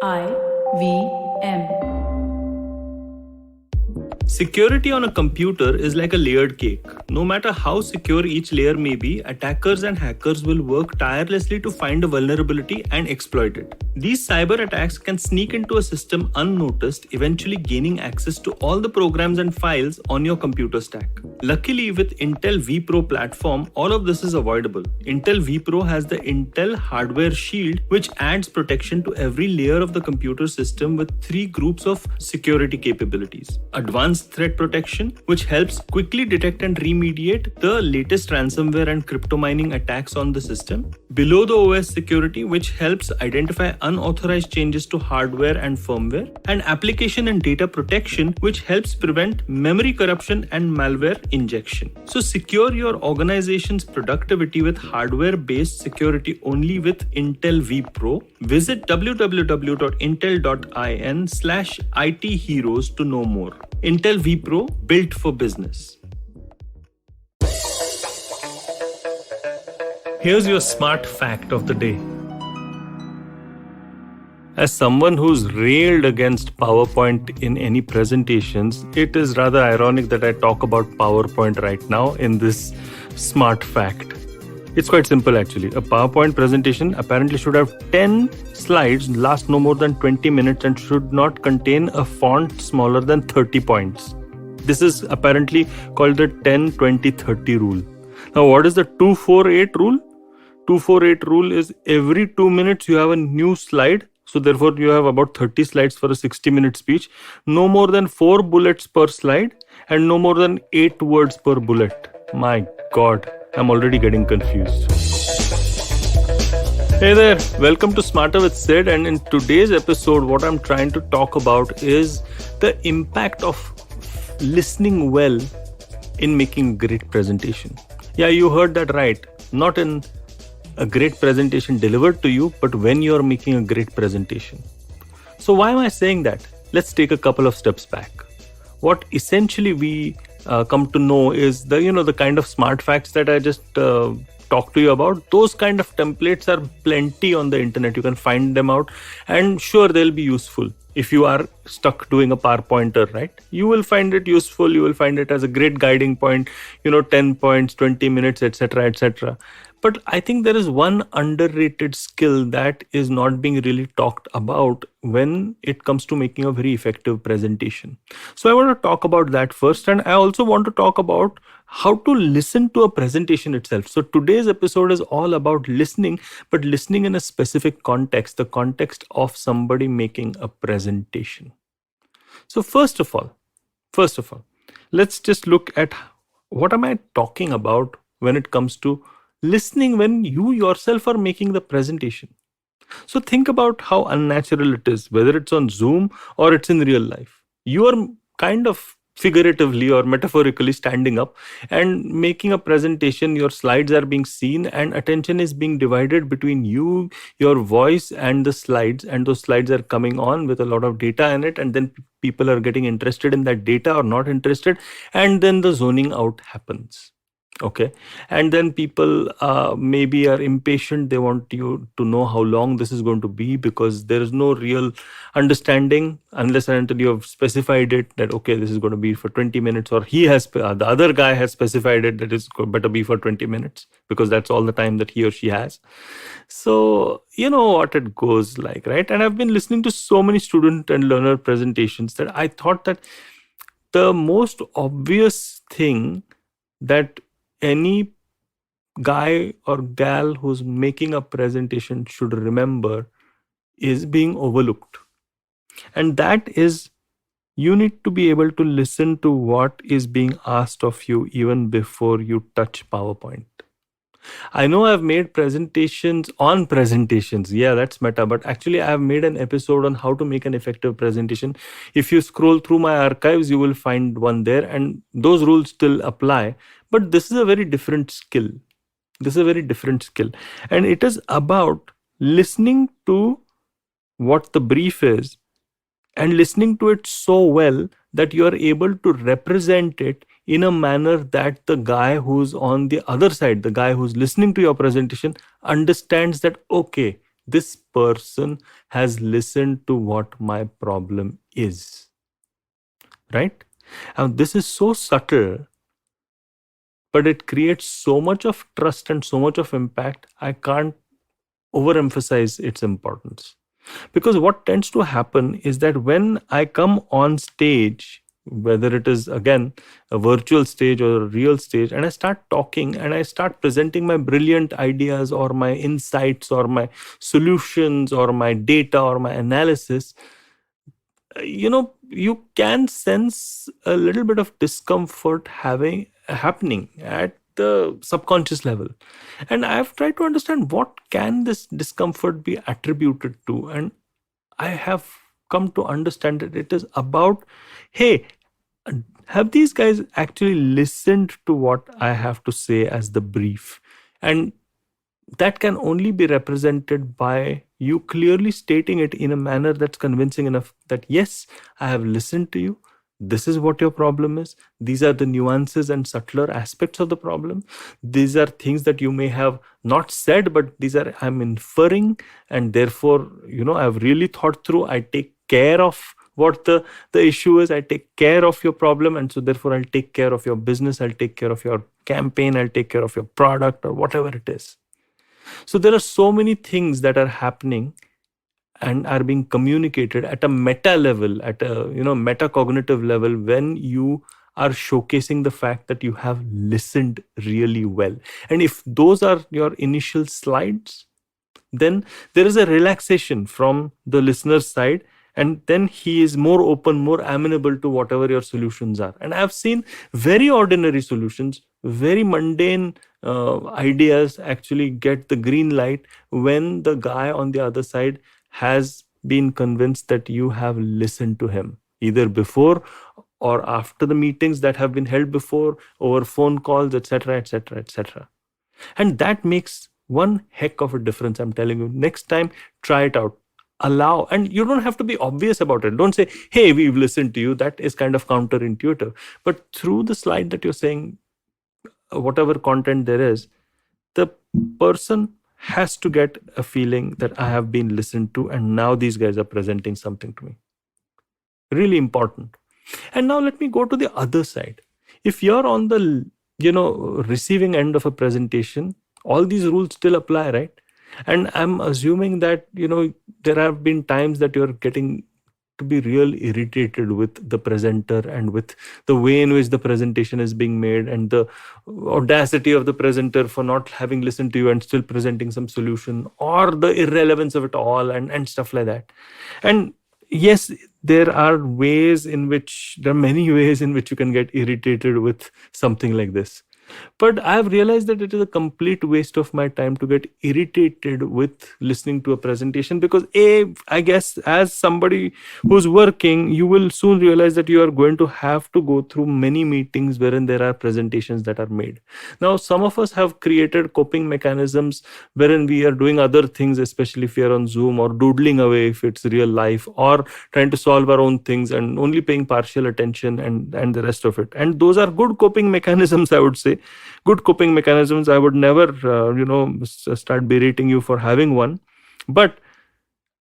IVM. Security on a computer is like a layered cake. No matter how secure each layer may be, attackers and hackers will work tirelessly to find a vulnerability and exploit it. These cyber attacks can sneak into a system unnoticed, eventually gaining access to all the programs and files on your computer stack. Luckily, with Intel vPro platform, all of this is avoidable. Intel vPro has the Intel Hardware Shield, which adds protection to every layer of the computer system with 3 groups of security capabilities. Advanced threat protection, which helps quickly detect and remediate the latest ransomware and crypto mining attacks on the system. Below the OS security, which helps identify unauthorized changes to hardware and firmware. And application and data protection, which helps prevent memory corruption and malware injection. So secure your organization's productivity with hardware-based security only with Intel vPro. Visit www.intel.in/IT-heroes to know more. Intel vPro, built for business. Here's your smart fact of the day. As someone who's railed against PowerPoint in any presentations, it is rather ironic that I talk about PowerPoint right now in this smart fact. It's quite simple actually. A PowerPoint presentation apparently should have 10 slides, last no more than 20 minutes and should not contain a font smaller than 30 points. This is apparently called the 10-20-30 rule. Now what is the 248 rule? 248 rule is every 2 minutes you have a new slide. So therefore you have about 30 slides for a 60-minute speech. No more than 4 bullets per slide and no more than 8 words per bullet. My God, I'm already getting confused. Hey there, welcome to Smarter with Sid, and in today's episode what I'm trying to talk about is the impact of listening well in making a great presentation. Yeah, you heard that right. Not in a great presentation delivered to you, but when you're making a great presentation. So why am I saying that? Let's take a couple of steps back. What essentially we come to know is the kind of smart facts that I just talked to you about. Those kind of templates are plenty on the internet. You can find them out, and sure, they'll be useful. If you are stuck doing a PowerPointer, right? You will find it useful. You will find it as a great guiding point, 10 points, 20 minutes, etc., etc. But I think there is one underrated skill that is not being really talked about when it comes to making a very effective presentation. So I want to talk about that first. And I also want to talk about how to listen to a presentation itself. So today's episode is all about listening, but listening in a specific context, the context of somebody making a presentation. So first of all, let's just look at what am I talking about when it comes to listening when you yourself are making the presentation. So think about how unnatural it is, whether it's on Zoom or it's in real life. You are kind of figuratively or metaphorically standing up and making a presentation. Your slides are being seen and attention is being divided between you, your voice and the slides, and those slides are coming on with a lot of data in it, and then people are getting interested in that data or not interested, and then the zoning out happens. Okay. And then people maybe are impatient. They want you to know how long this is going to be, because there is no real understanding unless and until you have specified it that, okay, this is going to be for 20 minutes, or the other guy has specified it that it's better be for 20 minutes because that's all the time that he or she has. So, you know what it goes like, right? And I've been listening to so many student and learner presentations that I thought that the most obvious thing that any guy or gal who's making a presentation should remember is being overlooked. And that is, you need to be able to listen to what is being asked of you even before you touch PowerPoint. I know I've made presentations on presentations. Yeah, that's meta. But actually, I have made an episode on how to make an effective presentation. If you scroll through my archives, you will find one there, and those rules still apply. But this is a very different skill. And it is about listening to what the brief is and listening to it so well that you are able to represent it in a manner that the guy who's on the other side, the guy who's listening to your presentation, understands that, okay, this person has listened to what my problem is, right? And this is so subtle, but it creates so much of trust and so much of impact. I can't overemphasize its importance. Because what tends to happen is that when I come on stage, whether it is again a virtual stage or a real stage, and I start talking and I start presenting my brilliant ideas or my insights or my solutions or my data or my analysis, you can sense a little bit of discomfort happening at the subconscious level. And I've tried to understand what can this discomfort be attributed to, and I have come to understand that it is about, hey, have these guys actually listened to what I have to say as the brief? And that can only be represented by you clearly stating it in a manner that's convincing enough that, yes, I have listened to you. This is what your problem is. These are the nuances and subtler aspects of the problem. These are things that you may have not said, but these are, I'm inferring, and therefore, I've really thought through. I take care of what the issue is. I take care of your problem, and so therefore I'll take care of your business. I'll take care of your campaign. I'll take care of your product or whatever it is. So there are so many things that are happening and are being communicated at a meta level, at a metacognitive level, when you are showcasing the fact that you have listened really well. And if those are your initial slides, then there is a relaxation from the listener's side, and then he is more open, more amenable to whatever your solutions are. And I've seen very ordinary solutions, very mundane ideas actually get the green light when the guy on the other side has been convinced that you have listened to him, either before or after the meetings that have been held before, over phone calls, etc., etc., etc. And that makes one heck of a difference. I'm telling you, next time, try it out. Allow, and you don't have to be obvious about it. Don't say, hey, we've listened to you. That is kind of counterintuitive. But through the slide that you're saying, whatever content there is, the person has to get a feeling that I have been listened to, and now these guys are presenting something to me. Really important. And now let me go to the other side. If you're on the receiving end of a presentation, all these rules still apply, right? And I'm assuming that there have been times that you're getting to be real irritated with the presenter and with the way in which the presentation is being made, and the audacity of the presenter for not having listened to you and still presenting some solution, or the irrelevance of it all, and stuff like that. And yes, there are many ways in which you can get irritated with something like this. But I've realized that it is a complete waste of my time to get irritated with listening to a presentation, because I guess as somebody who's working, you will soon realize that you are going to have to go through many meetings wherein there are presentations that are made. Now, some of us have created coping mechanisms wherein we are doing other things, especially if we are on Zoom, or doodling away if it's real life, or trying to solve our own things and only paying partial attention and the rest of it. And those are good coping mechanisms, I would say. Good coping mechanisms. I would never, start berating you for having one. But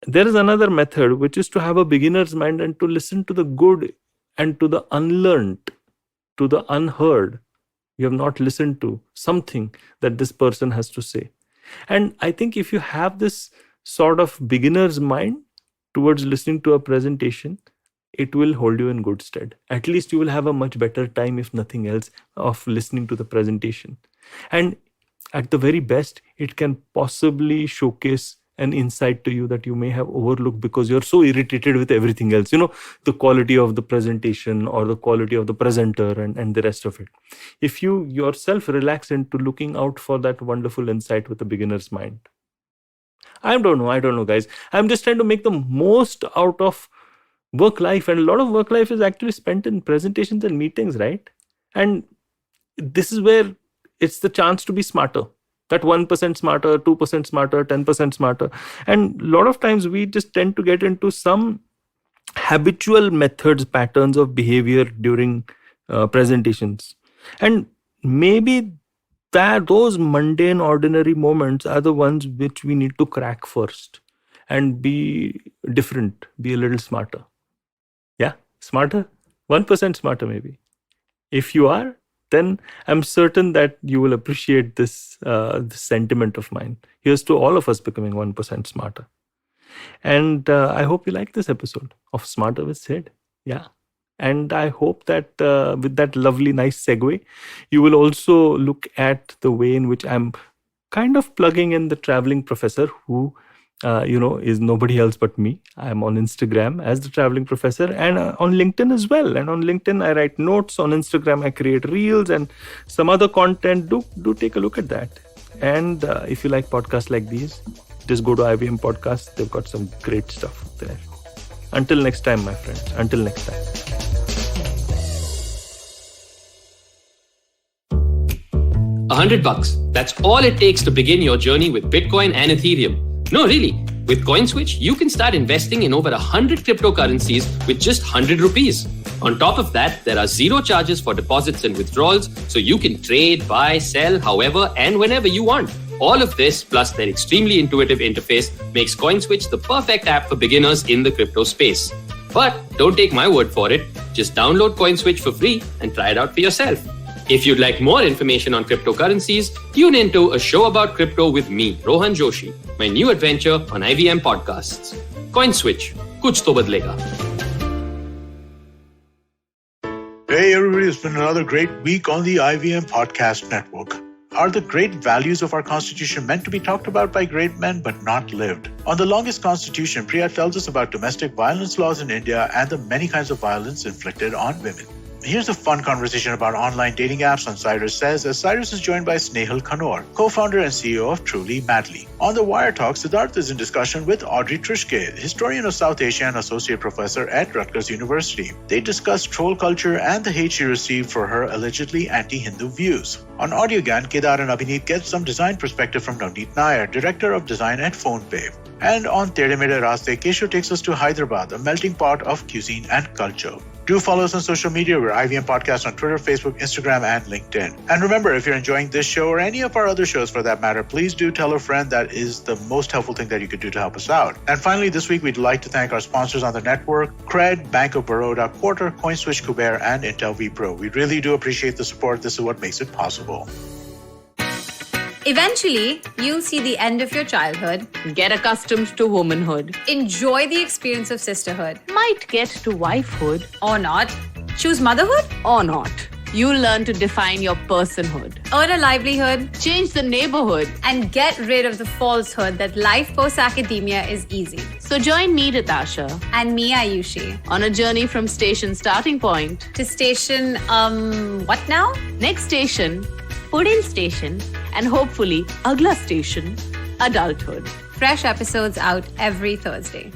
there is another method, which is to have a beginner's mind and to listen to the good and to the unlearned, to the unheard. You have not listened to something that this person has to say. And I think if you have this sort of beginner's mind towards listening to a presentation, it will hold you in good stead. At least you will have a much better time, if nothing else, of listening to the presentation. And at the very best, it can possibly showcase an insight to you that you may have overlooked because you're so irritated with everything else, the quality of the presentation or the quality of the presenter and the rest of it. If you yourself relax into looking out for that wonderful insight with a beginner's mind. I don't know, guys. I'm just trying to make the most out of work life, and a lot of work life is actually spent in presentations and meetings, right? And this is where it's the chance to be smarter, that 1% smarter, 2% smarter, 10% smarter. And a lot of times we just tend to get into some habitual methods, patterns of behavior during presentations. And maybe those mundane, ordinary moments are the ones which we need to crack first and be different, be a little smarter. Yeah, smarter, 1% smarter maybe. If you are, then I'm certain that you will appreciate this sentiment of mine. Here's to all of us becoming 1% smarter. And I hope you like this episode of Smarter with Sid. Yeah. And I hope that with that lovely, nice segue, you will also look at the way in which I'm kind of plugging in the traveling professor who, is nobody else but me. I'm on Instagram as the traveling professor and on LinkedIn as well. And on LinkedIn, I write notes. On Instagram, I create reels and some other content. Do take a look at that. And if you like podcasts like these, just go to IVM Podcasts. They've got some great stuff there. Until next time, my friends. Until next time. $100. That's all it takes to begin your journey with Bitcoin and Ethereum. No, really. With CoinSwitch, you can start investing in over 100 cryptocurrencies with just 100 rupees. On top of that, there are zero charges for deposits and withdrawals, so you can trade, buy, sell, however and whenever you want. All of this, plus their extremely intuitive interface, makes CoinSwitch the perfect app for beginners in the crypto space. But don't take my word for it. Just download CoinSwitch for free and try it out for yourself. If you'd like more information on cryptocurrencies, tune into a show about crypto with me, Rohan Joshi, my new adventure on IVM Podcasts. CoinSwitch, kuch to badlega. Hey everybody, it's been another great week on the IVM Podcast Network. Are the great values of our Constitution meant to be talked about by great men but not lived? On the longest Constitution, Priya tells us about domestic violence laws in India and the many kinds of violence inflicted on women. Here's a fun conversation about online dating apps on Cyrus Says as Cyrus is joined by Snehal Kanor, co-founder and CEO of Truly Madly. On the Wire Talk, Siddharth is in discussion with Audrey Trishke, historian of South Asia and associate professor at Rutgers University. They discuss troll culture and the hate she received for her allegedly anti-Hindu views. On Audiogan, Kedar and Abhineet get some design perspective from Navneet Nair, director of design at PhonePe. And on Tere Mere Raste, Keshu takes us to Hyderabad, a melting pot of cuisine and culture. Do follow us on social media. We're IVM Podcast on Twitter, Facebook, Instagram, and LinkedIn. And remember, if you're enjoying this show or any of our other shows for that matter, please do tell a friend. That is the most helpful thing that you could do to help us out. And finally, this week, we'd like to thank our sponsors on the network, Cred, Bank of Baroda, Quarter, CoinSwitch, Kuber, and Intel vPro. We really do appreciate the support. This is what makes it possible. Eventually, you'll see the end of your childhood. Get accustomed to womanhood. Enjoy the experience of sisterhood. Might get to wifehood. Or not. Choose motherhood. Or not. You'll learn to define your personhood. Earn a livelihood. Change the neighborhood. And get rid of the falsehood that life post-academia is easy. So join me, Ritasha. And me, Ayushi. On a journey from station starting point. To station, what now? Next station, Pudil Station. And hopefully, Agla Station, adulthood. Fresh episodes out every Thursday.